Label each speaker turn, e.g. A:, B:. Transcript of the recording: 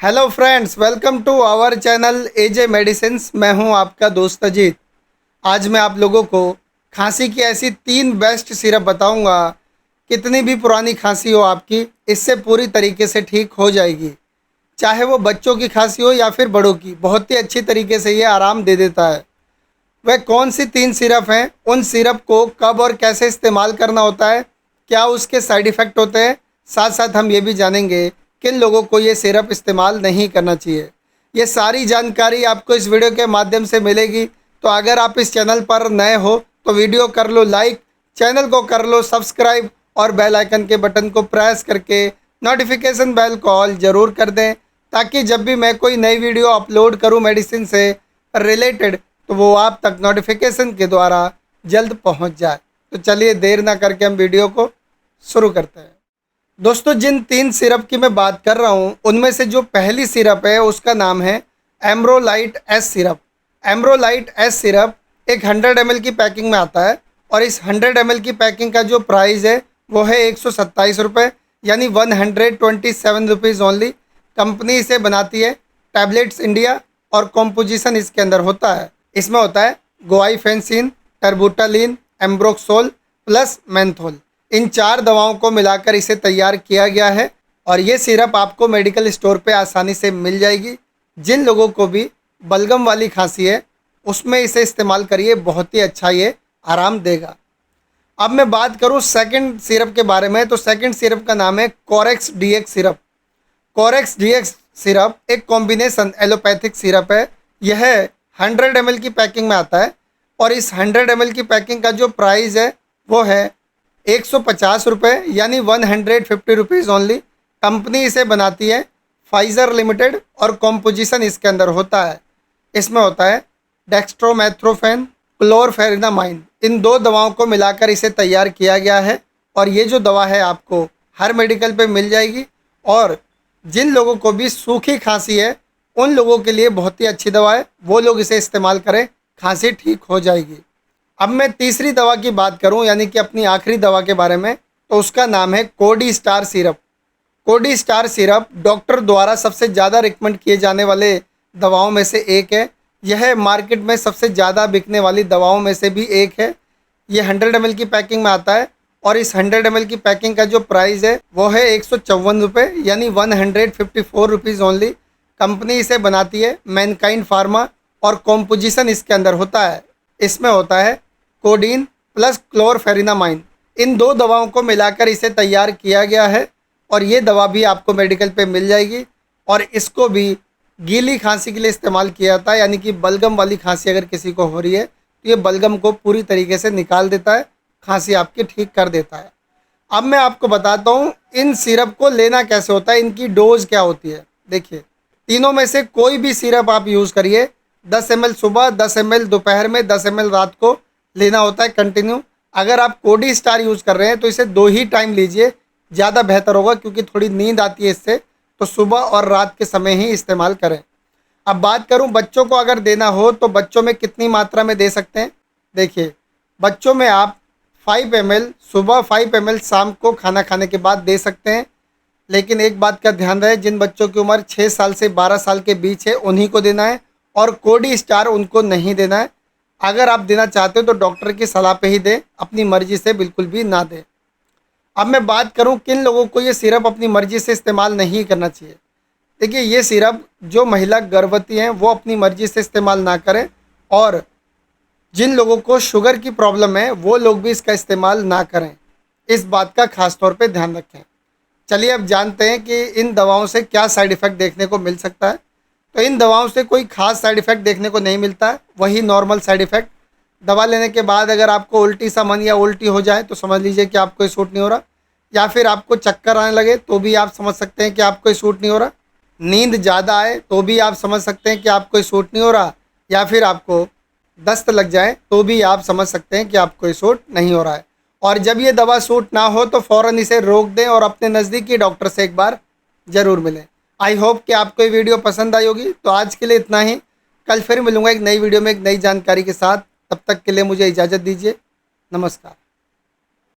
A: Hello friends, welcome to our channel AJ medicines. मैं हूं आपका दोस्त अजीत। आज मैं आप लोगों को खांसी की ऐसी 3 बेस्ट सिरप बताऊंगा। कितनी भी पुरानी खांसी हो आपकी, इससे पूरी तरीके से ठीक हो जाएगी। चाहे वो बच्चों की खांसी हो या फिर बड़ों की, बहुत ही अच्छी तरीके से ये आराम दे देता है। वह कौन सी 3 सिरप हैं, उन सिरप को कब और कैसे इस्तेमाल करना होता है, क्या उसके साइड इफ़ेक्ट होते हैं, साथ साथ हम ये भी जानेंगे किन लोगों को ये सिरप इस्तेमाल नहीं करना चाहिए। ये सारी जानकारी आपको इस वीडियो के माध्यम से मिलेगी। तो अगर आप इस चैनल पर नए हो तो वीडियो कर लो लाइक, चैनल को कर लो सब्सक्राइब और बेल आइकन के बटन को प्रेस करके नोटिफिकेशन बेल को ऑल ज़रूर कर दें, ताकि जब भी मैं कोई नई वीडियो अपलोड करूं मेडिसिन से रिलेटेड तो वो आप तक नोटिफिकेशन के द्वारा जल्द पहुंच जाए। तो चलिए देर ना करके हम वीडियो को शुरू करते हैं। दोस्तों, जिन 3 सिरप की मैं बात कर रहा हूँ उनमें से जो पहली सिरप है उसका नाम है एम्ब्रोलाइट एस सिरप। एम्ब्रोलाइट एस सिरप एक 100 ml की पैकिंग में आता है और इस 100 ml की पैकिंग का जो प्राइस है वो है 127 रुपये, यानी 127 रुपीज़ ओनली। कंपनी इसे बनाती है टैबलेट्स इंडिया और कॉम्पोजिशन इसके अंदर होता है। इसमें होता है गोआइफेंसिन, टर्बुटालिन, एम्ब्रोक्सोल प्लस मेंथोल। इन 4 दवाओं को मिलाकर इसे तैयार किया गया है और ये सिरप आपको मेडिकल स्टोर पे आसानी से मिल जाएगी। जिन लोगों को भी बलगम वाली खांसी है उसमें इसे इस्तेमाल करिए, बहुत ही अच्छा ये आराम देगा। अब मैं बात करूँ सेकंड सिरप के बारे में, तो सेकंड सिरप का नाम है Corex DX syrup. Corex DX syrup एक कॉम्बिनेशन एलोपैथिक सिरप है। यह 100 ml की पैकिंग में आता है और इस 100 ml की पैकिंग का जो प्राइस है वो है 150 रुपये, यानी 150 रुपीज़ ओनली। कंपनी इसे बनाती है फाइज़र लिमिटेड और कॉम्पोजिशन इसके अंदर होता है। इसमें होता है डेक्स्ट्रोमेथ्रोफेन, क्लोरफेरिनामाइन। इन 2 दवाओं को मिलाकर इसे तैयार किया गया है और ये जो दवा है आपको हर मेडिकल पे मिल जाएगी। और जिन लोगों को भी सूखी खांसी है उन लोगों के लिए बहुत ही अच्छी दवा है, वो लोग इसे इस्तेमाल करें, खांसी ठीक हो जाएगी। अब मैं तीसरी दवा की बात करूं, यानी कि अपनी आखिरी दवा के बारे में, तो उसका नाम है कोडी स्टार सिरप। कोडी स्टार सिरप डॉक्टर द्वारा सबसे ज़्यादा रिकमेंड किए जाने वाले दवाओं में से एक है। यह मार्केट में सबसे ज़्यादा बिकने वाली दवाओं में से भी एक है। ये 100 ml की पैकिंग में आता है और इस 100 ml की पैकिंग का जो प्राइस है वो है 154 रुपये, यानी 154 रुपीज़ ओनली। कंपनी इसे बनाती है मैनकाइंड फार्मा और कॉम्पोजिशन इसके अंदर होता है। इसमें होता है कोडीन प्लस क्लोरफेरिनामाइन। इन 2 दवाओं को मिलाकर इसे तैयार किया गया है और ये दवा भी आपको मेडिकल पे मिल जाएगी। और इसको भी गीली खांसी के लिए इस्तेमाल किया जाता है, यानी कि बलगम वाली खांसी अगर किसी को हो रही है तो ये बलगम को पूरी तरीके से निकाल देता है, खांसी आपकी ठीक कर देता है। अब मैं आपको बताता हूँ इन सिरप को लेना कैसे होता है, इनकी डोज क्या होती है। देखिए, तीनों में से कोई भी सिरप आप यूज़ करिए, 10 ml सुबह, 10 ml दोपहर में, 10 ml रात को लेना होता है कंटिन्यू। अगर आप कोडी स्टार यूज़ कर रहे हैं तो इसे 2 ही टाइम लीजिए, ज़्यादा बेहतर होगा, क्योंकि थोड़ी नींद आती है इससे। तो सुबह और रात के समय ही इस्तेमाल करें। अब बात करूं बच्चों को अगर देना हो तो बच्चों में कितनी मात्रा में दे सकते हैं। देखिए, बच्चों में आप 5 ml सुबह, 5 ml शाम को खाना खाने के बाद दे सकते हैं। लेकिन एक बात का ध्यान रहे, जिन बच्चों की उम्र 6 साल से 12 साल के बीच है उन्हीं को देना है और कोडी स्टार उनको नहीं देना है। अगर आप देना चाहते हो तो डॉक्टर की सलाह पे ही दें, अपनी मर्जी से बिल्कुल भी ना दें। अब मैं बात करूं किन लोगों को ये सिरप अपनी मर्जी से इस्तेमाल नहीं करना चाहिए। देखिए, ये सिरप जो महिला गर्भवती हैं वो अपनी मर्जी से इस्तेमाल ना करें, और जिन लोगों को शुगर की प्रॉब्लम है वो लोग भी इसका इस्तेमाल ना करें। इस बात का खास तौर पे ध्यान रखें। चलिए अब जानते हैं कि इन दवाओं से क्या साइड इफ़ेक्ट देखने को मिल सकता है। तो इन दवाओं से कोई खास साइड इफ़ेक्ट देखने को नहीं मिलता है, वही नॉर्मल साइड इफ़ेक्ट। दवा लेने के बाद अगर आपको उल्टी सा मन या उल्टी हो जाए तो समझ लीजिए कि आपको ये सूट नहीं हो रहा, या फिर आपको चक्कर आने लगे तो भी आप समझ सकते हैं कि आपको ये सूट नहीं हो रहा। नींद ज़्यादा आए तो भी आप समझ सकते हैं कि आपको ये सूट नहीं हो रहा, या फिर आपको दस्त लग जाए तो भी आप समझ सकते हैं कि आपको ये सूट नहीं हो रहा है। और जब ये दवा सूट ना हो तो फ़ौरन इसे रोक दें और अपने नज़दीकी डॉक्टर से एक बार ज़रूर मिलें। आई होप कि आपको ये वीडियो पसंद आई होगी। तो आज के लिए इतना ही। कल फिर मिलूँगा एक नई वीडियो में एक नई जानकारी के साथ। तब तक के लिए मुझे इजाज़त दीजिए। नमस्कार।